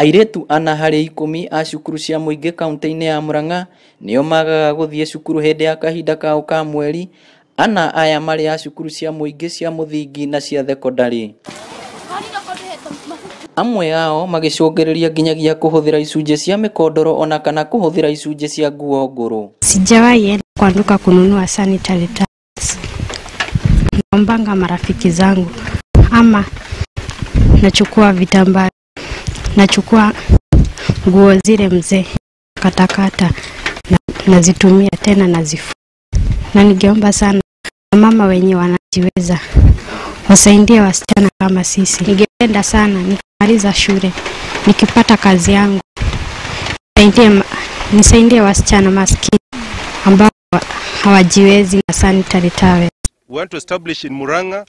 Airetu ana harĩ 10 a cukuru cia mũingĩ kaunti-inĩ ya Murang'a nĩo magaga gũthiĩ cukuru hĩndĩ ya kahinda kao ka mweri. Ana aya marĩ a cukuru cia mũingĩ cia mũthingi na cia thekondarĩ. Amwe ao magĩcũngĩrĩria nginyagia kũhũthĩra icunjĩ cia mĩkondoro ona kana kũhũthĩra icunjĩ cia nguo ngũrũ. Sijawahi enda kwa duka kununua sanitary towels. Naombanga marafiki zangu ama nachukua vitambaa, nachukua nguo zile mzee katakata nazitumia tena nazifua. Na ningeomba sana mama wenye wanajiweza wasaidie wasichana kama sisi. Ningependa sana nikimaliza shule nikipata kazi yangu nisaidie wasichana maskini ambao hawajiwezi na sanitary towels. We want to establish in Murang'a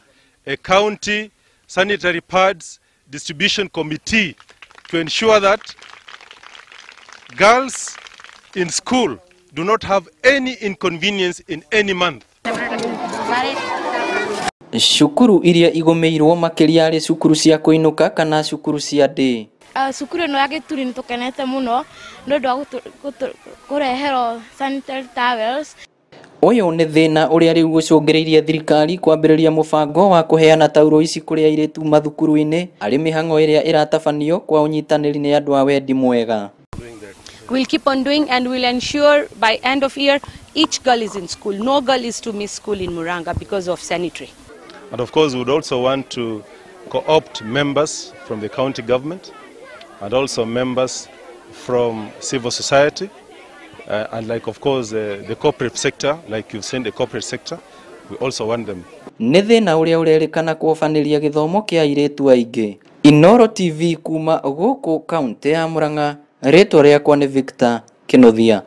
a county sanitary pads distribution committee to ensure that girls in school do not have any inconvenience in any month. Cukuru iria igũmĩirwo makĩria arĩ cukuru cia kũinũka kana cukuru cia ndĩ. Cukuru ĩno ya Gĩturi nĩ tũkenete mũno nĩ ũndũ wa kũreherwo sanitary towels. Ũyũ nĩ thĩna ũrĩa rĩu gũcũngĩrĩirie thirikari kwambĩrĩria mũbango wa kũheana tauro ici kũrĩ airĩtu mathukuru-inĩ arĩ mĩhang'o ĩrĩa ĩratabanio kwa ũnyitanĩri nĩ andũ a wendi mwega. We'll keep on doing and we'll ensure by end of year each girl is in school. No girl is to miss school in Murang'a because of sanitary. And of course we would also want to co-opt members from the county government and also members from civil society. And like of course the corporate sector, like you've seen the corporate sector, we also want them. Nĩ thĩna ũrĩa ũrerĩkana kũhobanĩria gĩthomo kĩa airĩtu aingĩ. Inooro TV kuma gũkũ kaunti ya Murang'a, rĩtwa rĩakwa nĩ Victor Kĩnuthia.